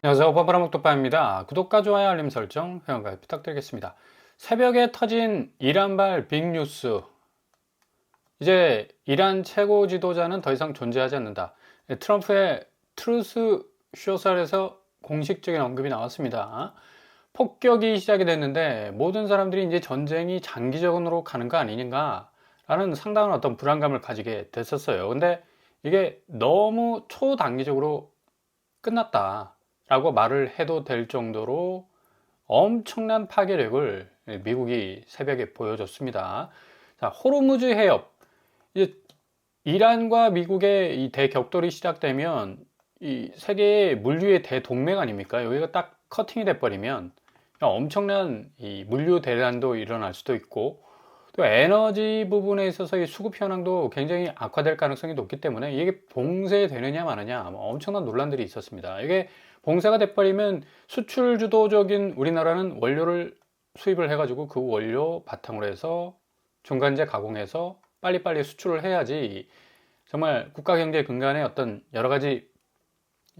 안녕하세요. 빠바라목토파입니다. 구독과 좋아요, 알림 설정, 회원가입 부탁드리겠습니다. 새벽에 터진 이란발 빅뉴스. 이제 이란 최고 지도자는 더 이상 존재하지 않는다. 트럼프의 트루스 쇼설에서 공식적인 언급이 나왔습니다. 폭격이 시작이 됐는데 모든 사람들이 이제 전쟁이 장기적으로 가는 거 아니닌가 라는 상당한 어떤 불안감을 가지게 됐었어요. 근데 이게 너무 초단기적으로 끝났다 라고 말을 해도 될 정도로 엄청난 파괴력을 미국이 새벽에 보여줬습니다. 자, 호르무즈 해협. 이제 이란과 미국의 이 대격돌이 시작되면 이 세계의 물류의 대동맥 아닙니까? 여기가 딱 커팅이 돼버리면 엄청난 이 물류 대란도 일어날 수도 있고, 또 에너지 부분에 있어서 이 수급 현황도 굉장히 악화될 가능성이 높기 때문에 이게 봉쇄되느냐 마느냐 엄청난 논란들이 있었습니다. 이게 봉쇄가 돼버리면 수출 주도적인 우리나라는 원료를 수입을 해가지고 그 원료 바탕으로 해서 중간재 가공해서 빨리빨리 수출을 해야지 정말 국가 경제 근간의 어떤 여러 가지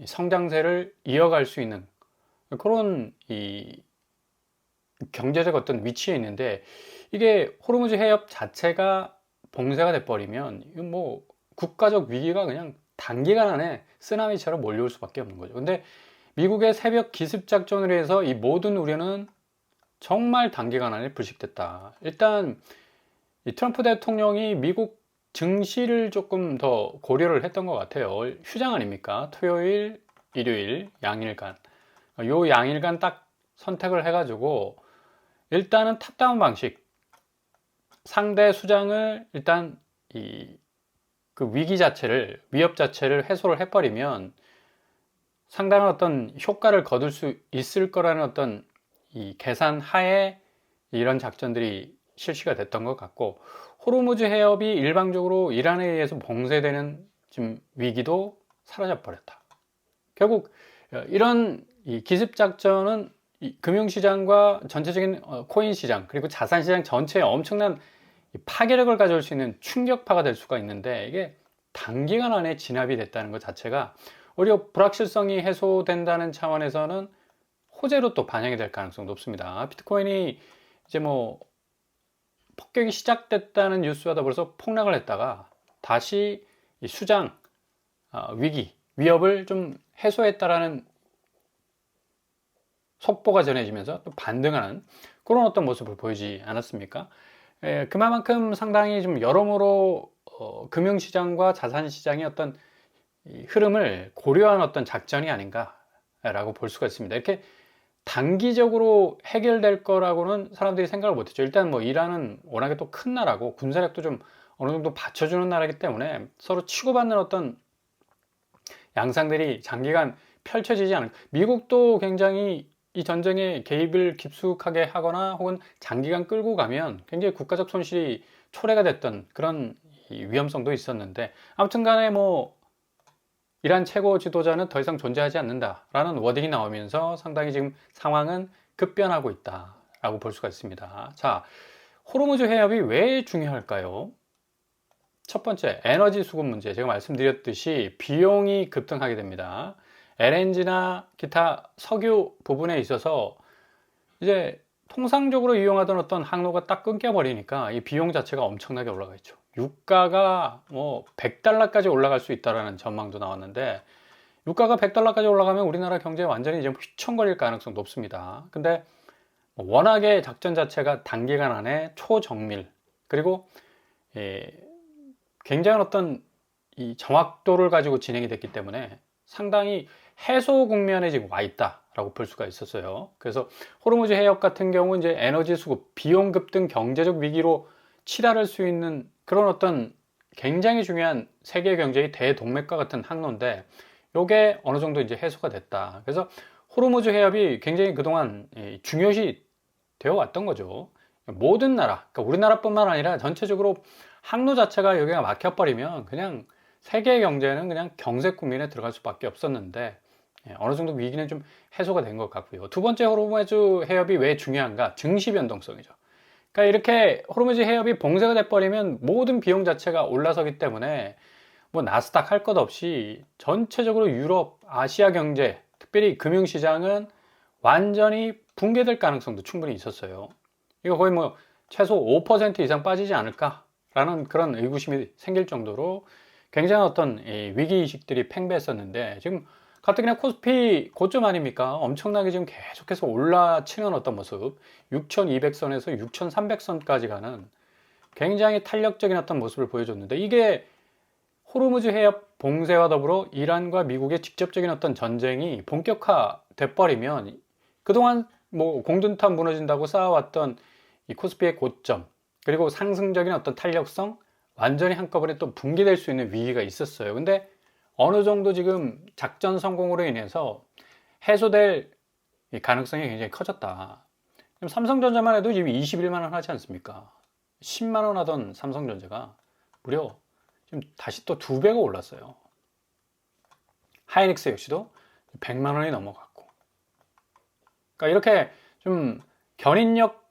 성장세를 이어갈 수 있는 그런 이 경제적 어떤 위치에 있는데, 이게 호르무즈 해협 자체가 봉쇄가 돼버리면 이건 뭐 국가적 위기가 그냥 단기간 안에 쓰나미처럼 몰려올 수밖에 없는 거죠. 근데 미국의 새벽 기습 작전을 해서 이 모든 우려는 정말 단기간 안에 불식됐다. 일단 이 트럼프 대통령이 미국 증시를 조금 더 고려를 했던 것 같아요. 휴장 아닙니까? 토요일, 일요일, 양일간. 요 양일간 딱 선택을 해가지고 일단은 탑다운 방식, 상대 수장을 일단 그 위기 자체를, 위협 자체를 해소를 해버리면 상당한 어떤 효과를 거둘 수 있을 거라는 어떤 이 계산 하에 이런 작전들이 실시가 됐던 것 같고, 호르무즈 해협이 일방적으로 이란에 의해서 봉쇄되는 지금 위기도 사라져 버렸다. 결국 이런 이 기습 작전은 금융시장과 전체적인 코인 시장 그리고 자산 시장 전체에 엄청난 파괴력을 가져올 수 있는 충격파가 될 수가 있는데, 이게 단기간 안에 진압이 됐다는 것 자체가 오히려 불확실성이 해소된다는 차원에서는 호재로 또 반영이 될 가능성이 높습니다. 비트코인이 이제 뭐 폭격이 시작됐다는 뉴스와 더불어서 폭락을 했다가 다시 이 수장 위기 위협을 좀 해소했다라는 속보가 전해지면서 또 반등하는 그런 어떤 모습을 보이지 않았습니까? 그만큼 상당히 좀 여러모로 금융시장과 자산시장의 어떤 흐름을 고려한 어떤 작전이 아닌가라고 볼 수가 있습니다. 이렇게 단기적으로 해결될 거라고는 사람들이 생각을 못했죠. 일단 뭐 이란은 워낙에 또 큰 나라고 군사력도 좀 어느 정도 받쳐주는 나라이기 때문에 서로 치고받는 어떤 양상들이 장기간 펼쳐지지 않을, 미국도 굉장히 이 전쟁에 개입을 깊숙하게 하거나 혹은 장기간 끌고 가면 굉장히 국가적 손실이 초래가 됐던 그런 위험성도 있었는데, 아무튼 간에 뭐 이란 최고 지도자는 더 이상 존재하지 않는다라는 워딩이 나오면서 상당히 지금 상황은 급변하고 있다라고 볼 수가 있습니다. 자, 호르무즈 해협이 왜 중요할까요? 첫 번째, 에너지 수급 문제. 제가 말씀드렸듯이 비용이 급등하게 됩니다. LNG나 기타 석유 부분에 있어서 이제 통상적으로 이용하던 어떤 항로가 딱 끊겨버리니까 이 비용 자체가 엄청나게 올라가 있죠. 유가가 뭐 100달러까지 올라갈 수 있다라는 전망도 나왔는데, 유가가 100달러까지 올라가면 우리나라 경제에 완전히 이제 휘청거릴 가능성 높습니다. 근데 워낙에 작전 자체가 단기간 안에 초정밀 그리고 굉장한 어떤 이 정확도를 가지고 진행이 됐기 때문에 상당히 해소 국면에 지금 와 있다라고 볼 수가 있었어요. 그래서 호르무즈 해협 같은 경우 이제 에너지 수급, 비용 급등 경제적 위기로 치달을 수 있는 그런 어떤 굉장히 중요한 세계 경제의 대동맥과 같은 항로인데, 요게 어느 정도 이제 해소가 됐다. 그래서 호르무즈 해협이 굉장히 그동안 중요시 되어 왔던 거죠. 모든 나라, 그러니까 우리나라뿐만 아니라 전체적으로 항로 자체가 여기가 막혀버리면 그냥 세계 경제는 그냥 경색 국면에 들어갈 수밖에 없었는데, 어느 정도 위기는 좀 해소가 된 것 같고요. 두 번째, 호르무즈 해협이 왜 중요한가? 증시 변동성이죠. 그러니까 이렇게 호르무즈 해협이 봉쇄가 돼버리면 모든 비용 자체가 올라서기 때문에 뭐 나스닥 할 것 없이 전체적으로 유럽, 아시아 경제, 특별히 금융시장은 완전히 붕괴될 가능성도 충분히 있었어요. 이거 거의 뭐 최소 5% 이상 빠지지 않을까라는 그런 의구심이 생길 정도로 굉장한 어떤 위기의식들이 팽배했었는데, 지금 가뜩이나 코스피 고점 아닙니까? 엄청나게 지금 계속해서 올라치는 어떤 모습, 6200선에서 6300선까지 가는 굉장히 탄력적인 어떤 모습을 보여줬는데, 이게 호르무즈 해협 봉쇄와 더불어 이란과 미국의 직접적인 어떤 전쟁이 본격화돼 버리면 그동안 뭐 공든탑 무너진다고 쌓아왔던 이 코스피의 고점, 그리고 상승적인 어떤 탄력성 완전히 한꺼번에 또 붕괴될 수 있는 위기가 있었어요. 근데 어느 정도 지금 작전 성공으로 인해서 해소될 가능성이 굉장히 커졌다. 지금 삼성전자만 해도 지금 21만 원 하지 않습니까? 10만 원 하던 삼성전자가 무려 지금 다시 또 2배가 올랐어요. 하이닉스 역시도 100만 원이 넘어갔고. 그러니까 이렇게 좀 견인력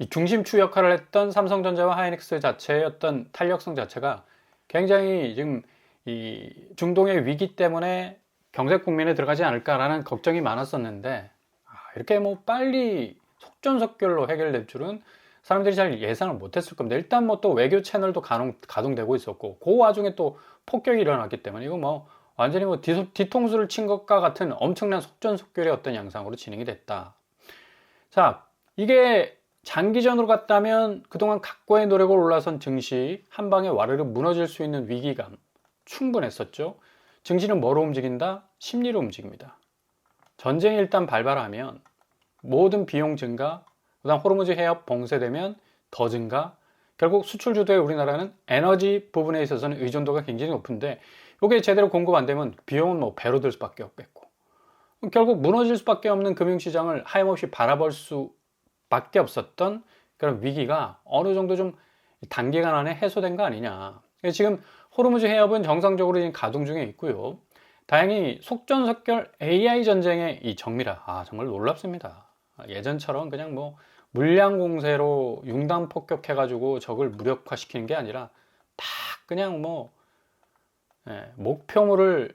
중심축 역할을 했던 삼성전자와 하이닉스 자체의 어떤 탄력성 자체가 굉장히 지금 이 중동의 위기 때문에 경제 국면에 들어가지 않을까라는 걱정이 많았었는데, 이렇게 뭐 빨리 속전속결로 해결될 줄은 사람들이 잘 예상을 못했을 겁니다. 일단 뭐 또 외교 채널도 가동되고 있었고, 그 와중에 또 폭격이 일어났기 때문에 이거 뭐 완전히 뭐 뒤통수를 친 것과 같은 엄청난 속전속결의 어떤 양상으로 진행이 됐다. 자, 이게 장기전으로 갔다면 그동안 각고의 노력을 올라선 증시 한 방에 와르르 무너질 수 있는 위기감 충분했었죠. 증시는 뭐로 움직인다? 심리로 움직입니다. 전쟁이 일단 발발하면 모든 비용 증가, 그다음 호르무즈 해협 봉쇄되면 더 증가, 결국 수출 주도의 우리나라는 에너지 부분에 있어서는 의존도가 굉장히 높은데, 이게 제대로 공급 안 되면 비용은 뭐 배로 들 수밖에 없겠고, 결국 무너질 수밖에 없는 금융시장을 하염없이 바라볼 수밖에 없었던 그런 위기가 어느 정도 좀 단기간 안에 해소된 거 아니냐. 지금 호르무즈 해협은 정상적으로 지금 가동 중에 있고요. 다행히 속전속결 AI 전쟁의 이 정밀화, 정말 놀랍습니다. 예전처럼 그냥 뭐 물량 공세로 융단 폭격해가지고 적을 무력화시키는 게 아니라 딱 그냥 뭐 목표물을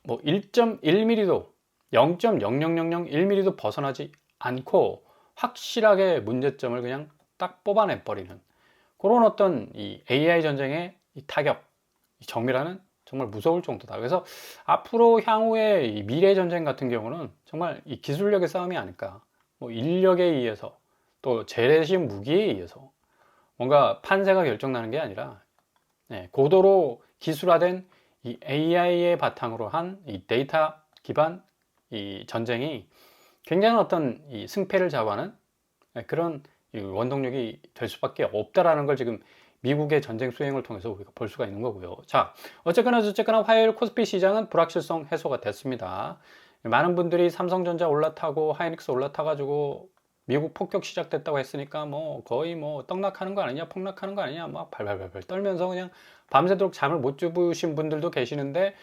뭐 1.1mm도 0.0001mm도 벗어나지 않고 확실하게 문제점을 그냥 딱 뽑아내버리는 그런 어떤 이 AI 전쟁의 이 타격, 이 정밀화는 정말 무서울 정도다. 그래서 앞으로 향후의 이 미래 전쟁 같은 경우는 정말 이 기술력의 싸움이 아닐까. 뭐 인력에 의해서 또 재래식 무기에 의해서 뭔가 판세가 결정나는 게 아니라 고도로 기술화된 이 AI의 바탕으로 한 이 데이터 기반 이 전쟁이 굉장한 어떤 이 승패를 좌우하는 그런 원동력이 될 수밖에 없다라는 걸 지금 미국의 전쟁 수행을 통해서 우리가 볼 수가 있는 거고요. 자, 어쨌거나 화요일 코스피 시장은 불확실성 해소가 됐습니다. 많은 분들이 삼성전자 올라타고 하이닉스 올라타가지고 미국 폭격 시작됐다고 했으니까 뭐 거의 뭐 떡락하는 거 아니냐, 폭락하는 거 아니냐, 막 발발발발 떨면서 그냥 밤새도록 잠을 못 주무신 분들도 계시는데,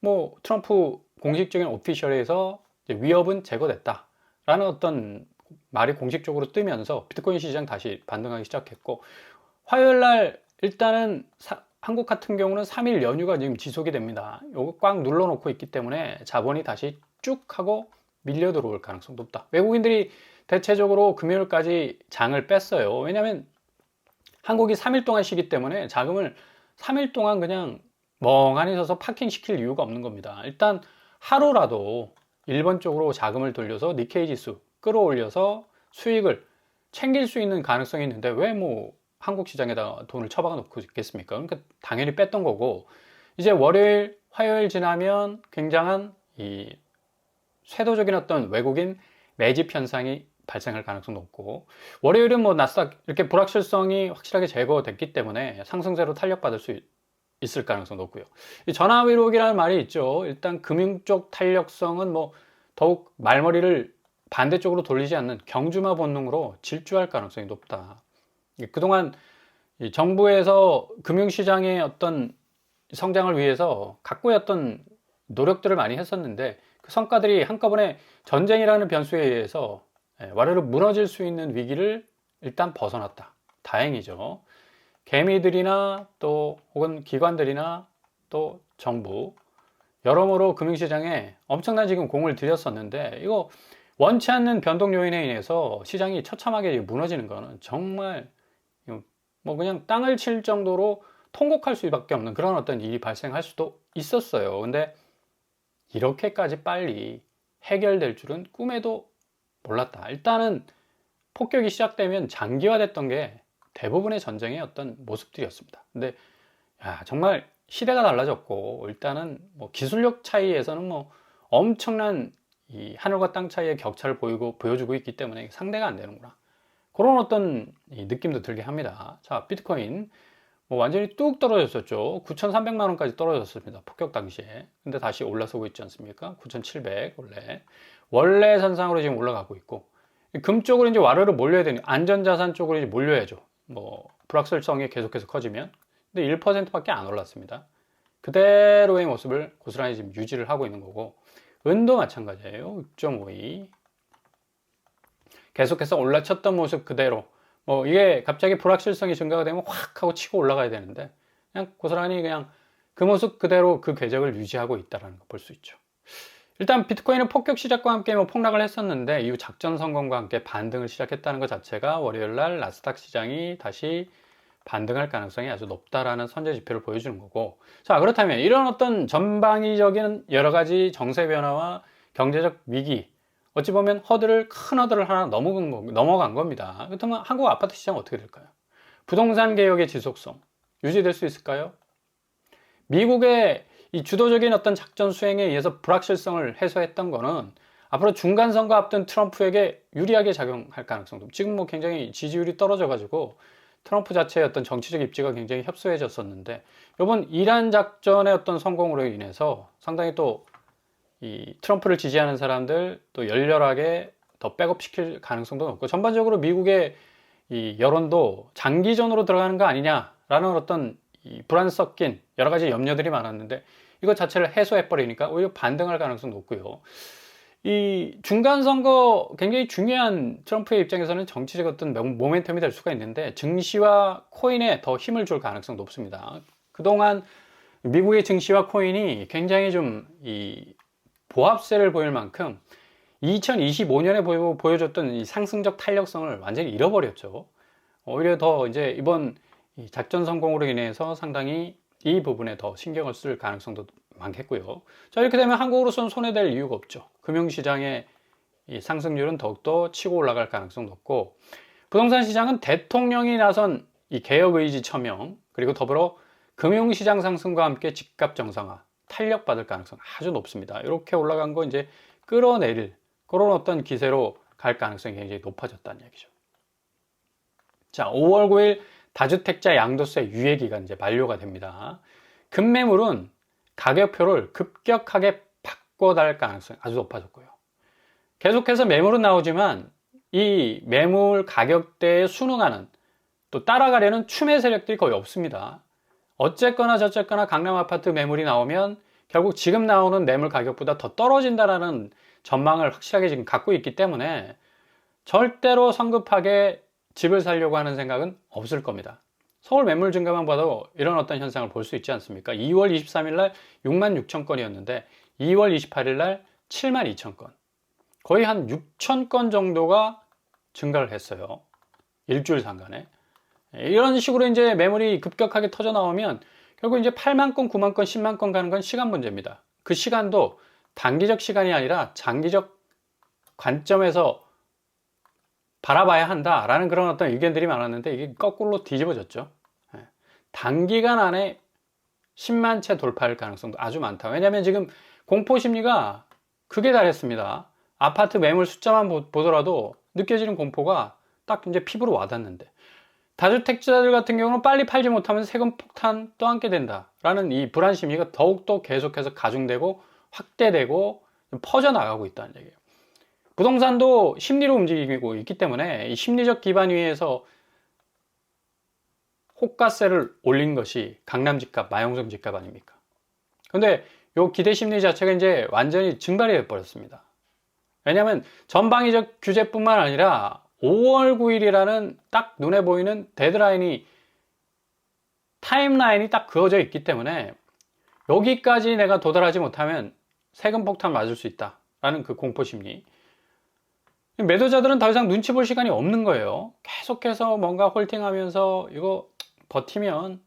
뭐 트럼프 공식적인 오피셜에서 위협은 제거됐다라는 어떤 말이 공식적으로 뜨면서 비트코인 시장 다시 반등하기 시작했고, 화요일 날 일단은 한국 같은 경우는 3일 연휴가 지금 지속이 됩니다. 요거 꽉 눌러놓고 있기 때문에 자본이 다시 쭉 하고 밀려 들어올 가능성이 높다. 외국인들이 대체적으로 금요일까지 장을 뺐어요. 왜냐하면 한국이 3일 동안 쉬기 때문에 자금을 3일 동안 그냥 멍하니 서서 파킹 시킬 이유가 없는 겁니다. 일단 하루라도 일본 쪽으로 자금을 돌려서 니케이 지수 끌어올려서 수익을 챙길 수 있는 가능성이 있는데, 왜 뭐 한국 시장에다 돈을 처박아 놓고 있겠습니까? 그러니까 당연히 뺐던 거고, 이제 월요일, 화요일 지나면 굉장한 이 쇄도적인 어떤 외국인 매집 현상이 발생할 가능성이 높고, 월요일은 뭐 나스닥 이렇게 불확실성이 확실하게 제거됐기 때문에 상승세로 탄력받을 수 있을 가능성이 높고요. 이 전화위복이라는 말이 있죠. 일단 금융 쪽 탄력성은 뭐 더욱 말머리를 반대쪽으로 돌리지 않는 경주마 본능으로 질주할 가능성이 높다. 그동안 정부에서 금융시장의 어떤 성장을 위해서 각고의 어떤 노력들을 많이 했었는데, 그 성과들이 한꺼번에 전쟁이라는 변수에 의해서 와르르 무너질 수 있는 위기를 일단 벗어났다. 다행이죠. 개미들이나 또 혹은 기관들이나 또 정부, 여러모로 금융시장에 엄청난 지금 공을 들였었는데 이거 원치 않는 변동 요인에 인해서 시장이 처참하게 무너지는 거는 정말 뭐 그냥 땅을 칠 정도로 통곡할 수밖에 없는 그런 어떤 일이 발생할 수도 있었어요. 근데 이렇게까지 빨리 해결될 줄은 꿈에도 몰랐다. 일단은 폭격이 시작되면 장기화됐던 게 대부분의 전쟁의 어떤 모습들이었습니다. 근데 정말 시대가 달라졌고 일단은 뭐 기술력 차이에서는 뭐 엄청난 이 하늘과 땅 차이의 격차를 보여주고 있기 때문에 상대가 안 되는구나. 그런 어떤 느낌도 들게 합니다. 자, 비트코인 뭐 완전히 뚝 떨어졌었죠. 9,300만 원까지 떨어졌습니다. 폭격 당시에. 근데 다시 올라서고 있지 않습니까? 9,700 원래 선상으로 지금 올라가고 있고 금 쪽으로 이제 와르르 몰려야 되니 안전자산 쪽으로 이제 몰려야죠. 뭐 불확실성이 계속해서 커지면. 근데 1%밖에 안 올랐습니다. 그대로의 모습을 고스란히 지금 유지를 하고 있는 거고 은도 마찬가지예요. 6.52 계속해서 올라쳤던 모습 그대로 뭐 이게 갑자기 불확실성이 증가가 되면 확 하고 치고 올라가야 되는데 그냥 고스란히 그냥 그 모습 그대로 그 궤적을 유지하고 있다는 거 볼 수 있죠. 일단 비트코인은 폭격 시작과 함께 뭐 폭락을 했었는데 이후 작전 성공과 함께 반등을 시작했다는 것 자체가 월요일날 나스닥 시장이 다시 반등할 가능성이 아주 높다라는 선제 지표를 보여주는 거고 자 그렇다면 이런 어떤 전방위적인 여러 가지 정세 변화와 경제적 위기 어찌 보면 큰 허들을 하나 넘어간 겁니다. 그렇다면 한국 아파트 시장 어떻게 될까요? 부동산 개혁의 지속성 유지될 수 있을까요? 미국의 이 주도적인 어떤 작전 수행에 의해서 불확실성을 해소했던 거는 앞으로 중간 선거 앞둔 트럼프에게 유리하게 작용할 가능성도 지금 뭐 굉장히 지지율이 떨어져 가지고 트럼프 자체의 어떤 정치적 입지가 굉장히 협소해졌었는데 이번 이란 작전의 어떤 성공으로 인해서 상당히 또 이 트럼프를 지지하는 사람들 또 열렬하게 더 백업시킬 가능성도 높고 전반적으로 미국의 이 여론도 장기전으로 들어가는 거 아니냐라는 어떤 이 불안 섞인 여러 가지 염려들이 많았는데 이것 자체를 해소해 버리니까 오히려 반등할 가능성도 높고요. 이 중간 선거 굉장히 중요한 트럼프의 입장에서는 정치적 어떤 모멘텀이 될 수가 있는데 증시와 코인에 더 힘을 줄 가능성도 높습니다. 그동안 미국의 증시와 코인이 굉장히 좀 이 보합세를 보일 만큼 2025년에 보여줬던 이 상승적 탄력성을 완전히 잃어버렸죠. 오히려 더 이제 이번 작전 성공으로 인해서 상당히 이 부분에 더 신경을 쓸 가능성도 많겠고요. 자, 이렇게 되면 한국으로서는 손해될 이유가 없죠. 금융시장의 이 상승률은 더욱더 치고 올라갈 가능성 높고 부동산 시장은 대통령이 나선 이 개혁 의지 처명 그리고 더불어 금융시장 상승과 함께 집값 정상화 탄력받을 가능성 아주 높습니다. 이렇게 올라간 거 이제 끌어내릴 그런 어떤 기세로 갈 가능성이 굉장히 높아졌다는 얘기죠. 자, 5월 9일 다주택자 양도세 유예 기간 이제 만료가 됩니다. 급매물은 가격표를 급격하게 바꿔달 가능성이 아주 높아졌고요. 계속해서 매물은 나오지만 이 매물 가격대에 순응하는 또 따라가려는 추매 세력들이 거의 없습니다. 어쨌거나 저쨌거나 강남 아파트 매물이 나오면 결국 지금 나오는 매물 가격보다 더 떨어진다라는 전망을 확실하게 지금 갖고 있기 때문에 절대로 성급하게 집을 사려고 하는 생각은 없을 겁니다. 서울 매물 증가만 봐도 이런 어떤 현상을 볼 수 있지 않습니까? 2월 23일 날 6만 6천 건이었는데 2월 28일 날 7만 2천 건. 거의 한 6천 건 정도가 증가를 했어요. 일주일 상간에. 이런 식으로 이제 매물이 급격하게 터져 나오면 결국 이제 8만 건, 9만 건, 10만 건 가는 건 시간 문제입니다. 그 시간도 단기적 시간이 아니라 장기적 관점에서 바라봐야 한다라는 그런 어떤 의견들이 많았는데 이게 거꾸로 뒤집어졌죠. 단기간 안에 10만 채 돌파할 가능성도 아주 많다. 왜냐하면 지금 공포 심리가 극에 달했습니다. 아파트 매물 숫자만 보더라도 느껴지는 공포가 딱 이제 피부로 와닿는데 다주택자들 같은 경우는 빨리 팔지 못하면 세금 폭탄 떠안게 된다라는 이 불안 심리가 더욱더 계속해서 가중되고 확대되고 퍼져나가고 있다는 얘기예요. 부동산도 심리로 움직이고 있기 때문에 이 심리적 기반 위에서 호가세를 올린 것이 강남 집값, 마용성 집값 아닙니까? 근데 요 기대 심리 자체가 이제 완전히 증발이 돼버렸습니다. 왜냐하면 전방위적 규제뿐만 아니라 5월 9일이라는 딱 눈에 보이는 데드라인이 타임라인이 딱 그어져 있기 때문에 여기까지 내가 도달하지 못하면 세금 폭탄 맞을 수 있다라는 그 공포심리. 매도자들은 더 이상 눈치 볼 시간이 없는 거예요. 계속해서 뭔가 홀팅하면서 이거 버티면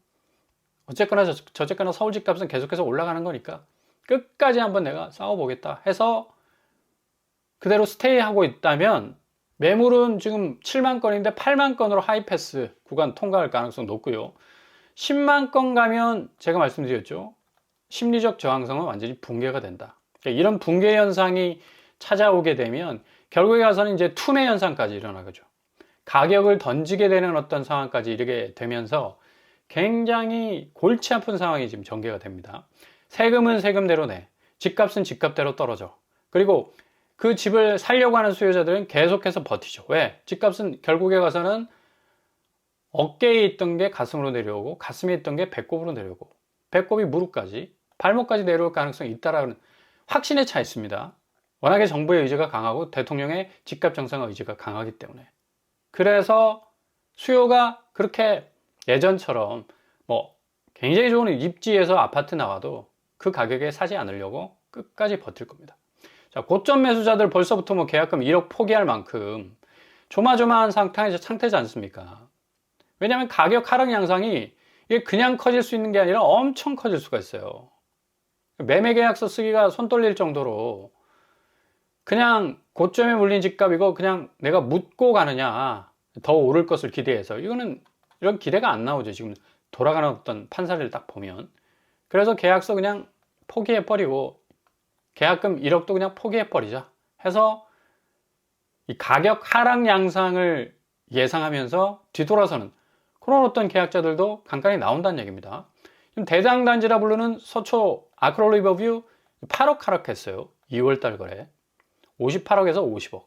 어쨌거나 저쨌거나 서울 집값은 계속해서 올라가는 거니까 끝까지 한번 내가 싸워보겠다 해서 그대로 스테이하고 있다면 매물은 지금 7만 건인데 8만 건으로 하이패스 구간 통과할 가능성 높고요. 10만 건 가면 제가 말씀드렸죠. 심리적 저항성은 완전히 붕괴가 된다. 그러니까 이런 붕괴 현상이 찾아오게 되면 결국에 가서는 이제 투매 현상까지 일어나겠죠. 가격을 던지게 되는 어떤 상황까지 이르게 되면서 굉장히 골치 아픈 상황이 지금 전개가 됩니다. 세금은 세금대로 내, 집값은 집값대로 떨어져. 그리고 그 집을 살려고 하는 수요자들은 계속해서 버티죠. 왜? 집값은 결국에 가서는 어깨에 있던 게 가슴으로 내려오고 가슴에 있던 게 배꼽으로 내려오고 배꼽이 무릎까지 발목까지 내려올 가능성이 있다라는 확신에 차 있습니다. 워낙에 정부의 의지가 강하고 대통령의 집값 정상 의지가 강하기 때문에. 그래서 수요가 그렇게 예전처럼 뭐 굉장히 좋은 입지에서 아파트 나와도 그 가격에 사지 않으려고 끝까지 버틸 겁니다. 자, 고점 매수자들 벌써부터 뭐 계약금 1억 포기할 만큼 조마조마한 상태지 않습니까? 왜냐하면 가격 하락 양상이 이게 그냥 커질 수 있는 게 아니라 엄청 커질 수가 있어요. 매매 계약서 쓰기가 손 떨릴 정도로 그냥 고점에 물린 집값 이거 그냥 내가 묻고 가느냐 더 오를 것을 기대해서 이거는 이런 기대가 안 나오죠. 지금 돌아가는 어떤 판사를 딱 보면. 그래서 계약서 그냥 포기해버리고 계약금 1억도 그냥 포기해버리자 해서 이 가격 하락 양상을 예상하면서 뒤돌아서는 그런 어떤 계약자들도 간간히 나온다는 얘기입니다. 지금 대장단지라 부르는 서초 아크롤 리버뷰 8억 하락했어요. 2월달 거래 58억에서 50억.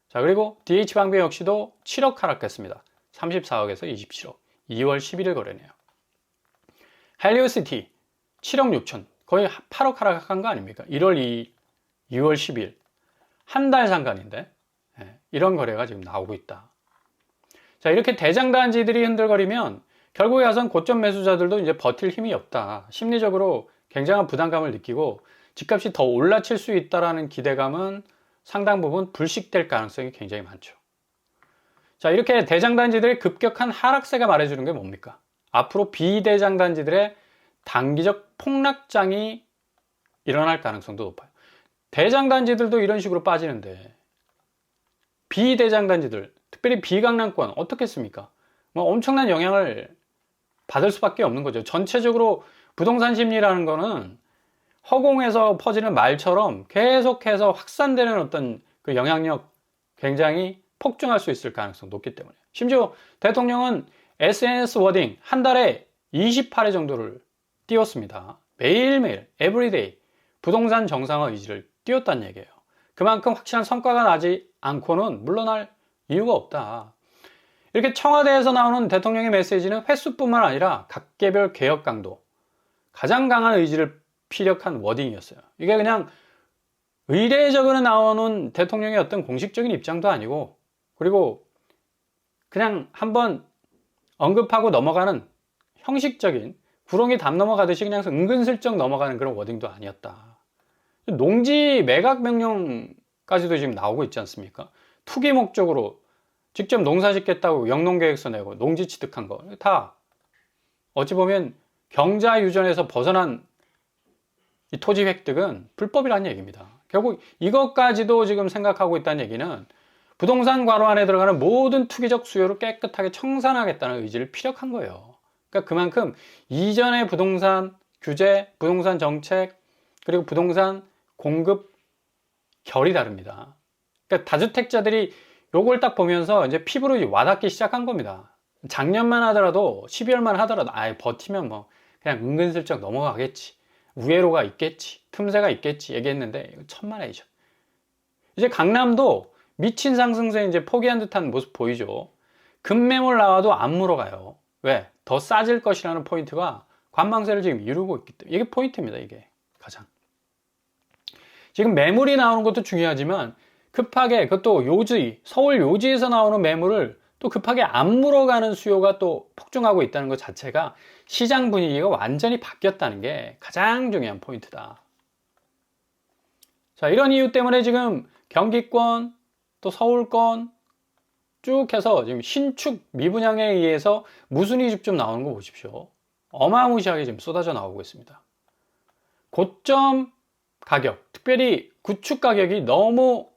자, 그리고 DH방배 역시도 7억 하락했습니다. 34억에서 27억. 2월 11일 거래네요. 헬리오시티 7억 6천. 거의 8억 하락한 거 아닙니까? 2월 10일. 한 달 상간인데 이런 거래가 지금 나오고 있다. 자, 이렇게 대장단지들이 흔들거리면 결국에 가선 고점 매수자들도 이제 버틸 힘이 없다. 심리적으로 굉장한 부담감을 느끼고 집값이 더 올라칠 수 있다라는 기대감은 상당 부분 불식될 가능성이 굉장히 많죠. 자, 이렇게 대장단지들의 급격한 하락세가 말해주는 게 뭡니까? 앞으로 비대장단지들의 단기적 폭락장이 일어날 가능성도 높아요. 대장단지들도 이런 식으로 빠지는데 비대장단지들, 특별히 비강남권 어떻겠습니까? 뭐 엄청난 영향을 받을 수밖에 없는 거죠. 전체적으로 부동산 심리라는 거는 허공에서 퍼지는 말처럼 계속해서 확산되는 어떤 그 영향력 굉장히 폭증할 수 있을 가능성이 높기 때문에. 심지어 대통령은 SNS 워딩 한 달에 28회 정도를 띄웠습니다. 매일매일 에브리데이 부동산 정상화 의지를 띄웠다는 얘기예요. 그만큼 확실한 성과가 나지 않고는 물러날 이유가 없다. 이렇게 청와대에서 나오는 대통령의 메시지는 횟수뿐만 아니라 각계별 개혁 강도, 가장 강한 의지를 피력한 워딩이었어요. 이게 그냥 의례적으로 나오는 대통령의 어떤 공식적인 입장도 아니고, 그리고 그냥 한번 언급하고 넘어가는 형식적인 구렁이 담 넘어가듯이 그냥 은근슬쩍 넘어가는 그런 워딩도 아니었다. 농지 매각 명령까지도 지금 나오고 있지 않습니까? 투기 목적으로 직접 농사 짓겠다고 영농계획서 내고 농지 취득한 거 다 어찌 보면 경자 유전에서 벗어난 이 토지 획득은 불법이라는 얘기입니다. 결국 이것까지도 지금 생각하고 있다는 얘기는 부동산 관호 안에 들어가는 모든 투기적 수요를 깨끗하게 청산하겠다는 의지를 피력한 거예요. 그러니까 그만큼 이전의 부동산 규제, 부동산 정책, 그리고 부동산 공급 결이 다릅니다. 그러니까 다주택자들이 요걸 딱 보면서 이제 피부로 와닿기 시작한 겁니다. 작년만 하더라도 12월만 하더라도 아예 버티면 뭐 그냥 은근슬쩍 넘어가겠지, 우회로가 있겠지, 틈새가 있겠지 얘기했는데 이거 천만에이죠. 이제 강남도 미친 상승세 이제 포기한 듯한 모습 보이죠. 급매물 나와도 안 물어가요. 왜? 더 싸질 것이라는 포인트가 관망세를 지금 이루고 있기 때문에 이게 포인트입니다. 이게 가장 지금 매물이 나오는 것도 중요하지만 급하게 그것도 요지, 서울 요지에서 나오는 매물을 또 급하게 안 물어가는 수요가 또 폭증하고 있다는 것 자체가 시장 분위기가 완전히 바뀌었다는 게 가장 중요한 포인트다. 자, 이런 이유 때문에 지금 경기권 또 서울권 쭉 해서 지금 신축 미분양에 의해서 무순위 집중 나오는 거 보십시오. 어마무시하게 지금 쏟아져 나오고 있습니다. 고점 가격, 특별히 구축 가격이 너무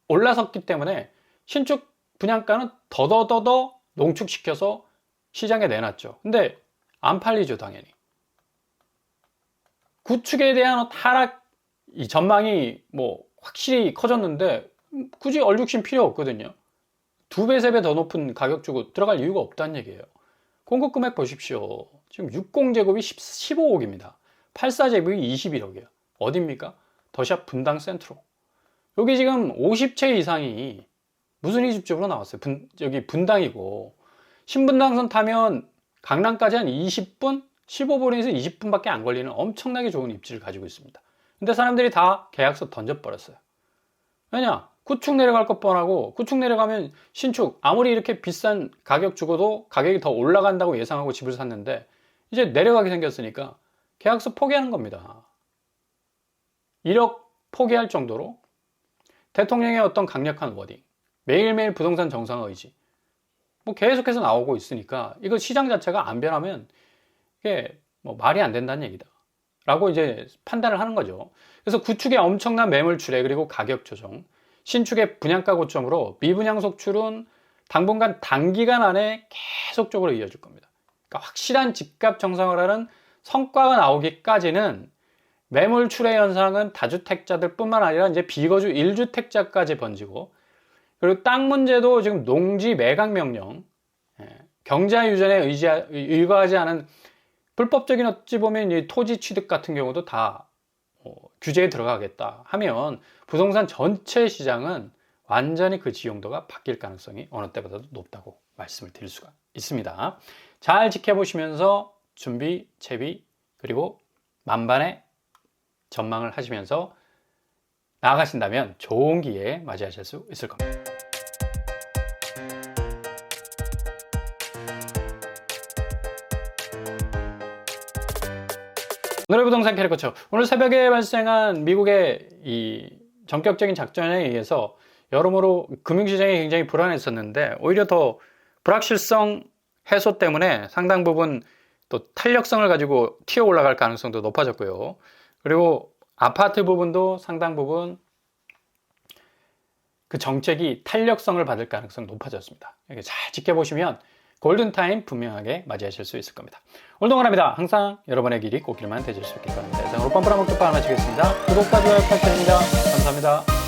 올라섰기 때문에 신축 분양가는 더더더더 농축시켜서 시장에 내놨죠. 근데 안 팔리죠, 당연히. 구축에 대한 하락 이 전망이 뭐 확실히 커졌는데 굳이 얼죽심 필요 없거든요. 2배, 3배 더 높은 가격 주고 들어갈 이유가 없다는 얘기예요. 공급 금액 보십시오. 지금 60제곱이 15억입니다. 84제곱이 21억이에요. 어딥니까? 더샵 분당 센트로. 여기 지금 50채 이상이 무순위 집중으로 나왔어요. 여기 분당이고, 신분당선 타면 강남까지 한 20분? 15분에서 20분밖에 안 걸리는 엄청나게 좋은 입지를 가지고 있습니다. 근데 사람들이 다 계약서 던져버렸어요. 왜냐? 구축 내려갈 것 뻔하고, 구축 내려가면 신축 아무리 이렇게 비싼 가격 주고도 가격이 더 올라간다고 예상하고 집을 샀는데 이제 내려가게 생겼으니까 계약서 포기하는 겁니다. 1억 포기할 정도로 대통령의 어떤 강력한 워딩, 매일매일 부동산 정상화 의지 뭐 계속해서 나오고 있으니까 이거 시장 자체가 안 변하면 이게 뭐 말이 안 된다는 얘기다 라고 이제 판단을 하는 거죠. 그래서 구축의 엄청난 매물 출회 그리고 가격 조정, 신축의 분양가 고점으로 미분양 속출은 당분간 단기간 안에 계속적으로 이어질 겁니다. 그러니까 확실한 집값 정상화라는 성과가 나오기까지는 매물 출회 현상은 다주택자들 뿐만 아니라 이제 비거주 1주택자까지 번지고, 그리고 땅 문제도 지금 농지 매각 명령, 경자 유전에 의거하지 않은 불법적인 어찌 보면 이 토지 취득 같은 경우도 다 규제에 들어가겠다 하면 부동산 전체 시장은 완전히 그 지용도가 바뀔 가능성이 어느 때보다도 높다고 말씀을 드릴 수가 있습니다. 잘 지켜보시면서 준비, 채비, 그리고 만반의 전망을 하시면서 나아가신다면 좋은 기회에 맞이하실 수 있을 겁니다. 오늘의 부동산 캐릭터처, 오늘 새벽에 발생한 미국의 이 전격적인 작전에 의해서 여러모로 금융시장이 굉장히 불안했었는데 오히려 더 불확실성 해소 때문에 상당 부분 또 탄력성을 가지고 튀어 올라갈 가능성도 높아졌고요. 그리고 아파트 부분도 상당 부분 그 정책이 탄력성을 받을 가능성이 높아졌습니다. 이렇게 잘 지켜보시면 골든타임 분명하게 맞이하실 수 있을 겁니다. 오늘도 원합니다. 항상 여러분의 길이 꽃길만 되실 수 있길 바랍니다. 이상으로 뻔뻔한 목표판 마치겠습니다. 구독과 좋아요 부탁드립니다. 감사합니다.